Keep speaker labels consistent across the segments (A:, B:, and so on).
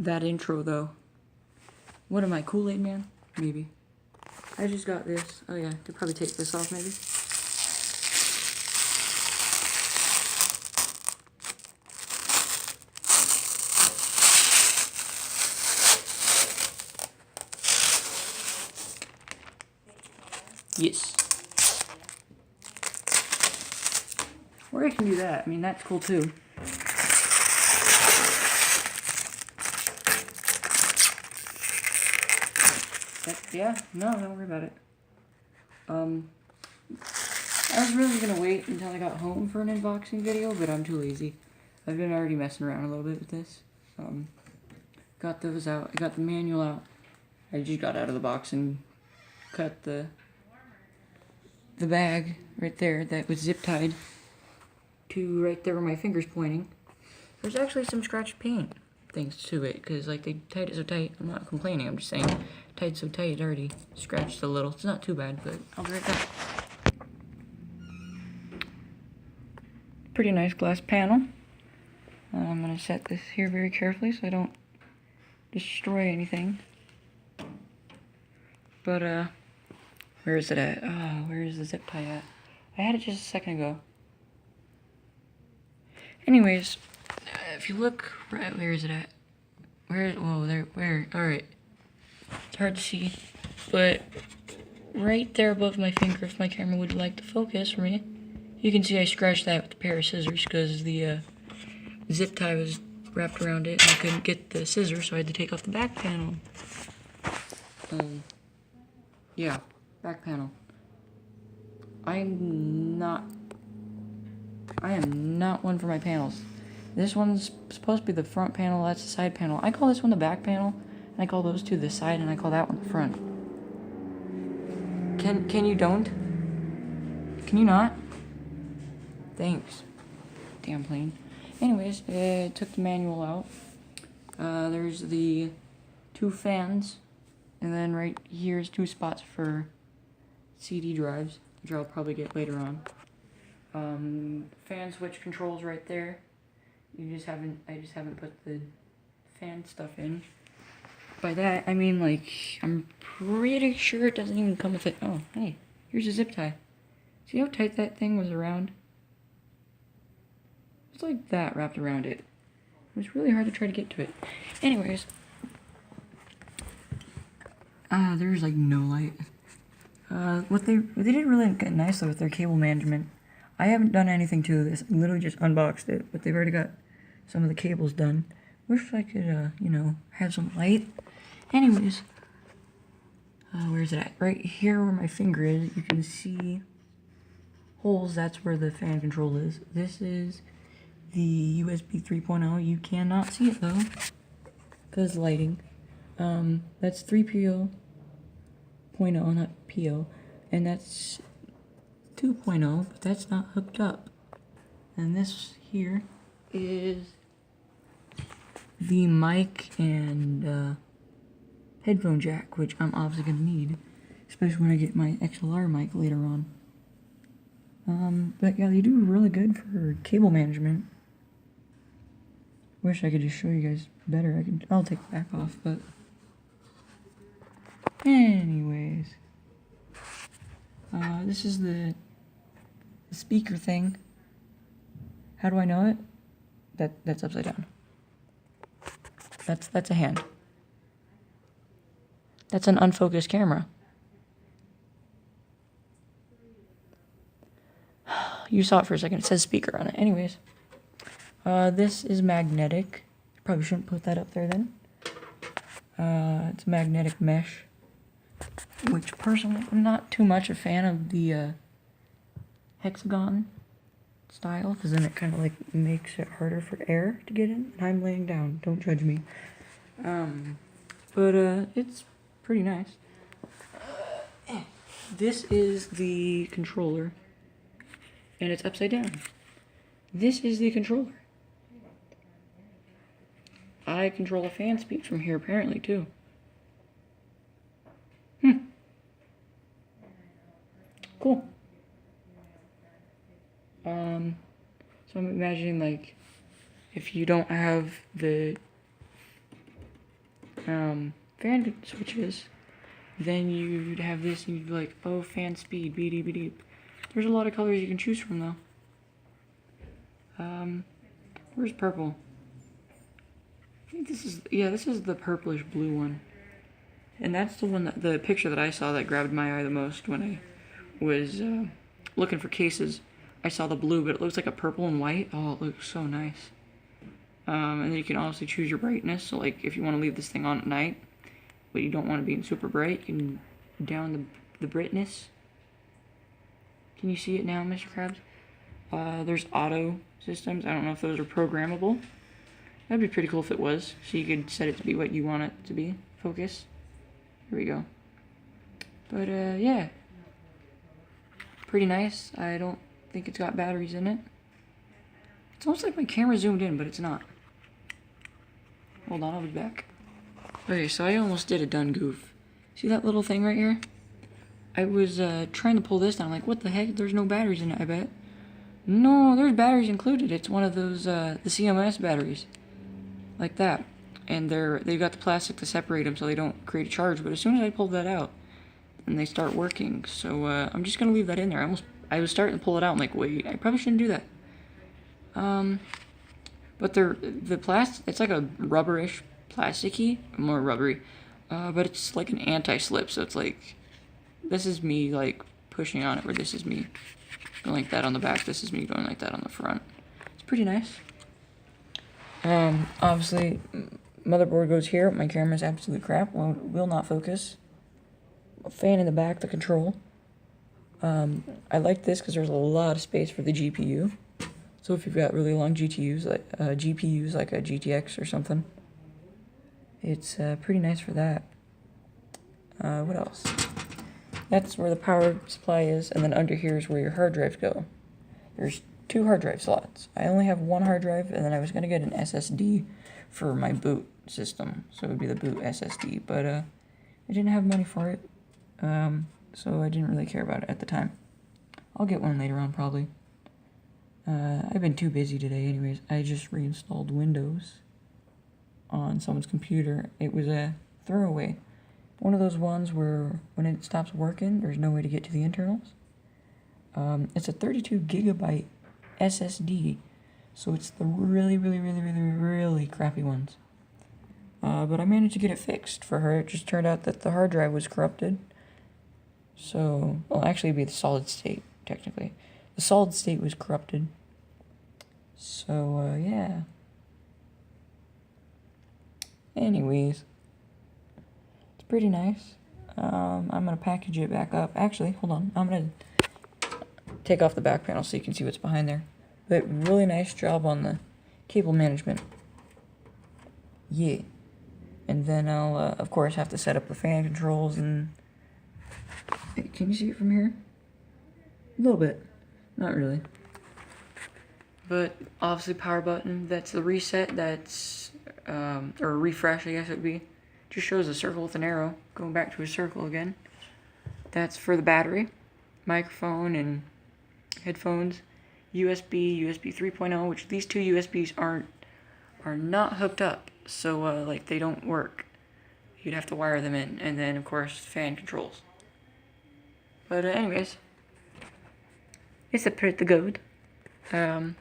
A: that intro though. What am I, Kool-Aid Man? Maybe. I just got this. Oh yeah, could probably take this off maybe. Yes. Or I can do that. I mean, that's cool too. Yeah, no, don't worry about it. I was really gonna wait until I got home for an unboxing video, but I'm too lazy. I've been already messing around a little bit with this. Got those out. I got the manual out. I just got out of the box and cut the bag right there that was zip tied to right there where my finger's pointing. There's actually some scratched paint thanks to it, because like they tied it so tight. I'm not complaining, I'm just saying tied so tight it already scratched a little. It's not too bad, but I'll be right back. Pretty nice glass panel. I'm gonna set this here very carefully so I don't destroy anything. But where is it at? Oh, where is the zip tie at? I had it just a second ago. Anyways, if you look right, where is it at? Where? Whoa, there. Where? All right. It's hard to see, but right there above my finger, if my camera would like to focus for me, you can see I scratched that with a pair of scissors because the zip tie was wrapped around it and I couldn't get the scissors, so I had to take off the back panel. Yeah, back panel. I am not one for my panels. This one's supposed to be the front panel, that's the side panel. I call this one the back panel, and I call those two the side, and I call that one the front. Can you don't? Can you not? Thanks. Damn plane. Anyways, took the manual out. There's the 2 fans, and then right here's 2 spots for CD drives, which I'll probably get later on. Fan switch controls right there. I just haven't put the fan stuff in. By that, I mean, like, I'm pretty sure it doesn't even come with it. Oh, hey, here's a zip tie. See how tight that thing was around? It's like that wrapped around it. It was really hard to try to get to it. Anyways. There's like no light. What they did really get nice though with their cable management. I haven't done anything to this. I literally just unboxed it, but they've already got some of the cables done. Wish I could, you know, have some light. Anyways, where's it at? Right here where my finger is, you can see holes. That's where the fan control is. This is the USB 3.0. You cannot see it though, because lighting. That's 3.0, not PO, and that's 2.0, but that's not hooked up. And this here is the mic and headphone jack, which I'm obviously going to need, especially when I get my XLR mic later on. But yeah, they do really good for cable management. Wish I could just show you guys better. I'll take the back off, but anyways. This is the speaker thing. How do I know it? That's upside down. That's a hand. That's an unfocused camera. You saw it for a second. It says speaker on it. Anyways. This is magnetic. Probably shouldn't put that up there then. It's magnetic mesh. Which personally, I'm not too much a fan of the hexagon style, because then it kind of like makes it harder for air to get in. And I'm laying down, don't judge me. But it's pretty nice. This is the controller, and it's upside down. This is the controller. I control a fan speed from here apparently too. Cool. So I'm imagining like if you don't have the fan switches, then you'd have this and you'd be like, oh, fan speed, beep, beep, beep. There's a lot of colors you can choose from though. Where's purple? I think this is, yeah, this is the purplish blue one. And that's the one that, the picture that I saw that grabbed my eye the most when I was looking for cases. I saw the blue, but it looks like a purple and white. Oh, it looks so nice. And then you can also choose your brightness. So like if you want to leave this thing on at night, but you don't want to be super bright, you can down the brightness. Can you see it now, Mr. Krabs? There's auto systems. I don't know if those are programmable. That'd be pretty cool if it was. So you could set it to be what you want it to be. Focus. Here we go. But yeah. Pretty nice. I don't think it's got batteries in it. It's almost like my camera zoomed in, but it's not. Hold on, I'll be back. Okay, so I almost did a done goof. See that little thing right here? I was trying to pull this down. I'm like, what the heck? There's no batteries in it, I bet. No, there's batteries included. It's one of those, the CMS batteries. Like that. And they've got the plastic to separate them so they don't create a charge. But as soon as I pulled that out, then they start working. So I'm just going to leave that in there. I was starting to pull it out. I'm like, wait, I probably shouldn't do that. But the plastic, it's like a rubberish, plasticky, more rubbery. But it's like an anti-slip. So it's like, this is me like pushing on it, where this is me going like that on the back. This is me going like that on the front. It's pretty nice. Obviously, motherboard goes here. My camera's absolute crap. Will not focus. A fan in the back, the control. I like this because there's a lot of space for the GPU. So if you've got really long GPUs like a GTX or something, it's pretty nice for that. What else? That's where the power supply is, and then under here is where your hard drives go. There's 2 hard drive slots. I only have 1 hard drive, and then I was going to get an SSD for my boot system, so it would be the boot SSD, but I didn't have money for it, so I didn't really care about it at the time. I'll get one later on, probably. I've been too busy today anyways. I just reinstalled Windows on someone's computer. It was a throwaway. One of those ones where when it stops working, there's no way to get to the internals. It's a 32 gigabyte SSD, so it's the really crappy ones. But I managed to get it fixed for her. It just turned out that the hard drive was corrupted. So, well, actually it'd be the solid state, technically. The solid state was corrupted. So, yeah. Anyways. Pretty nice. I'm gonna package it back up. Actually, hold on. I'm gonna take off the back panel so you can see what's behind there. But really nice job on the cable management. Yeah. And then I'll, of course, have to set up the fan controls and... Hey, can you see it from here? A little bit. Not really. But obviously power button. That's the reset. That's, or refresh, I guess it would be. Just shows a circle with an arrow, going back to a circle again. That's for the battery, microphone, and headphones. USB 3.0, which these 2 USBs are not hooked up, so like they don't work. You'd have to wire them in, and then of course fan controls. But anyways, it's a pretty good. Again,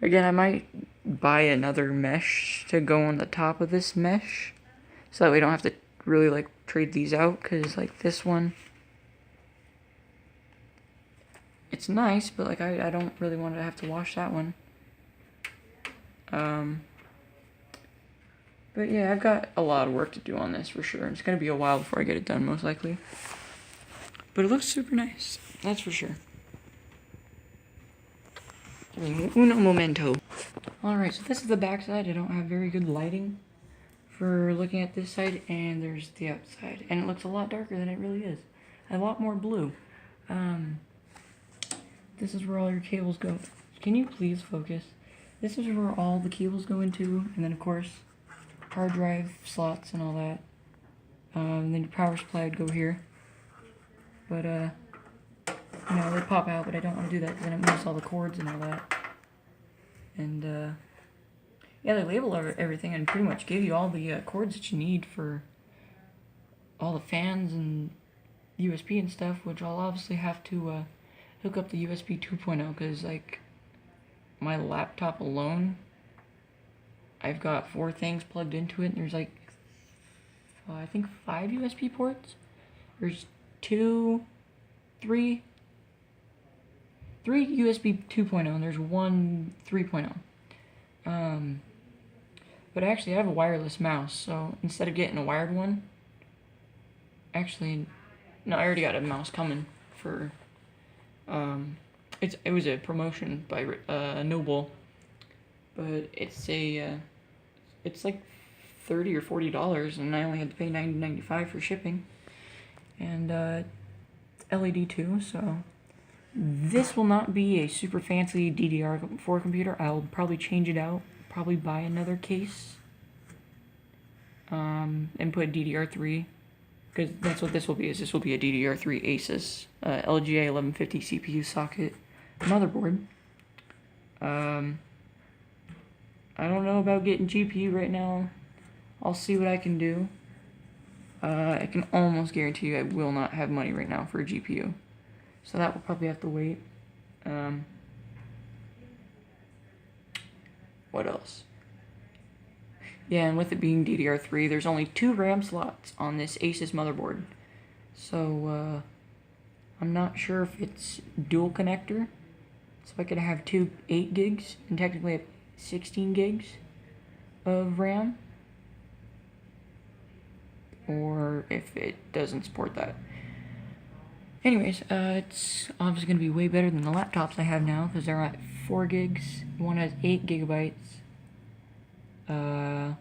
A: I might buy another mesh to go on the top of this mesh, so that we don't have to really like trade these out, because like this one, it's nice, but like I don't really want to have to wash that one. But yeah, I've got a lot of work to do on this for sure. It's gonna be a while before I get it done, most likely. But it looks super nice, that's for sure. Uno momento. Alright, so this is the back side. I don't have very good lighting for looking at this side, and there's the outside. And it looks a lot darker than it really is. A lot more blue. This is where all your cables go. Can you please focus? This is where all the cables go into, and then of course, hard drive slots and all that. Then your power supply would go here. But, you know, they pop out, but I don't want to do that because then it moves all the cords and all that. And, Yeah, they label everything and pretty much give you all the cords that you need for all the fans and USB and stuff, which I'll obviously have to hook up the USB 2.0 because, like, my laptop alone, I've got 4 things plugged into it, and there's like, I think 5 USB ports. There's 3 USB 2.0, and there's 1 3.0. But actually I have a wireless mouse, so instead of getting a wired one, actually, no, I already got a mouse coming for, it was a promotion by Noble, but it's like $30 or $40, and I only had to pay $90.95 for shipping, and LED too. So this will not be a super fancy DDR4 computer. I'll probably change it out, probably buy another case, and put DDR3, because that's what this will be. This will be a DDR3 Asus LGA 1150 CPU socket motherboard. I don't know about getting GPU right now. I'll see what I can do. I can almost guarantee you I will not have money right now for a GPU. So that will probably have to wait. What else? Yeah, and with it being DDR3, there's only 2 RAM slots on this Asus motherboard. So, I'm not sure if it's dual connector. So I could have 2 8 gigs and technically have 16 gigs of RAM. Or if it doesn't support that. Anyways, it's obviously going to be way better than the laptops I have now, because they're at 4 gigs. One has 8 gigabytes. And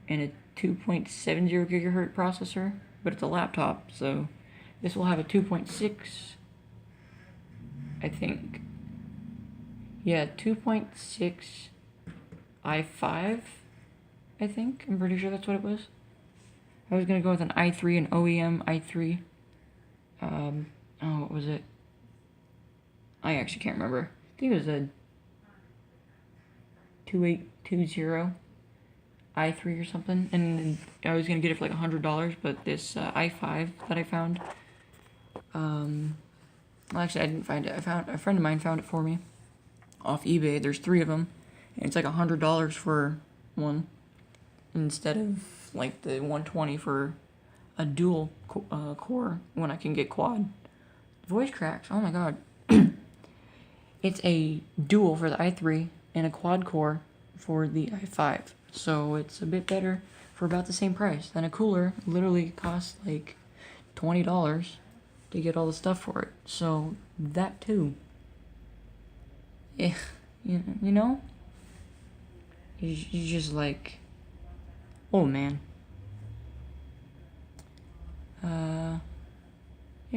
A: a 2.70 gigahertz processor, but it's a laptop, so this will have a 2.6, I think. Yeah, 2.6 i5, I think. I'm pretty sure that's what it was. I was gonna go with an i3, an OEM i3. Oh, what was it? I actually can't remember. I think it was a 2820 i3 or something, and I was gonna get it for like $100, but this i5 that I found, well, actually I didn't find it. I found a friend of mine found it for me off eBay. There's 3 of them, and it's like $100 for one instead of like the $120 for a dual core when I can get quad. Voice cracks. Oh my god. It's a dual for the i3 and a quad core for the i5. So it's a bit better for about the same price. Then a cooler literally costs like $20 to get all the stuff for it. So that too. Yeah, you know? You just like, oh man. I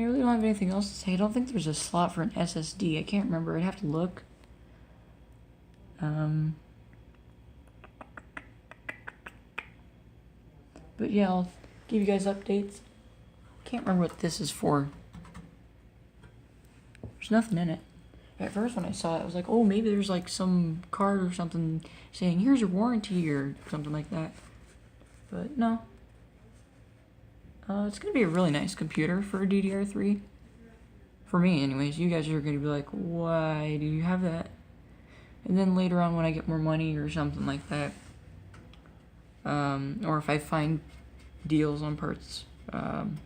A: really don't have anything else to say. I don't think there's a slot for an SSD. I can't remember. I'd have to look. But yeah, I'll give you guys updates. Can't remember what this is for. There's nothing in it. At first when I saw it, I was like, oh, maybe there's like some card or something saying, here's your warranty or something like that. But no. It's going to be a really nice computer for a DDR3. For me, anyways. You guys are going to be like, why do you have that? And then later on when I get more money or something like that, or if I find deals on parts, then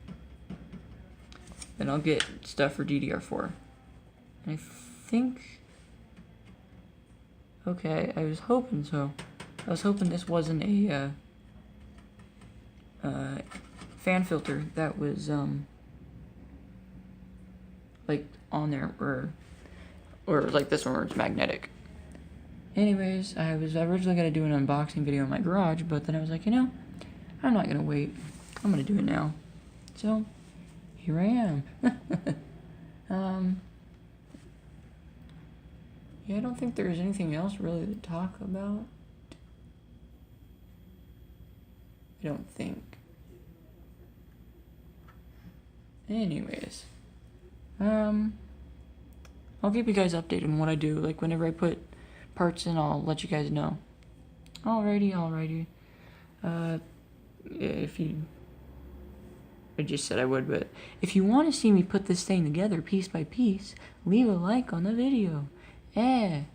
A: I'll get stuff for DDR4. And I think, okay, I was hoping so. I was hoping this wasn't a fan filter that was like on there, or like this one where it's magnetic. Anyways, I was originally going to do an unboxing video in my garage, but then I was like, you know, I'm not going to wait. I'm going to do it now. So, here I am. Yeah, I don't think there's anything else really to talk about. I don't think. Anyways, I'll keep you guys updated on what I do. Like, whenever I put parts in, I'll let you guys know. Alrighty. If you... I just said I would, but if you want to see me put this thing together piece by piece, leave a like on the video. And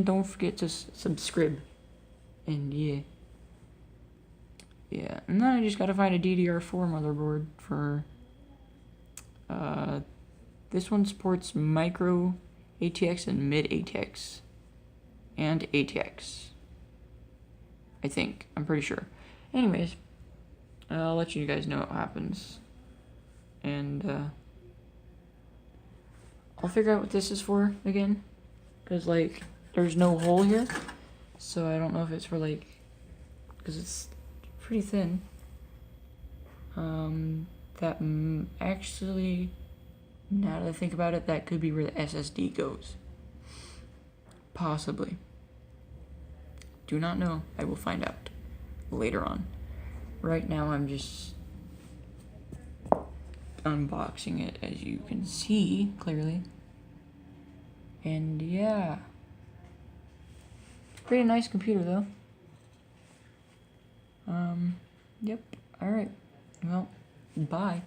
A: don't forget to subscribe. And yeah. And then I just gotta find a DDR4 motherboard for... this one supports micro ATX and mid ATX. And ATX. I think. I'm pretty sure. Anyways, I'll let you guys know what happens. And, I'll figure out what this is for again. Because, like, there's no hole here. So I don't know if it's for, like... Because it's pretty thin. Actually... Now that I think about it, that could be where the SSD goes. Possibly. Do not know. I will find out later on. Right now, I'm just unboxing it, as you can see clearly. And yeah. Pretty nice computer, though. Yep. Alright. Well, bye.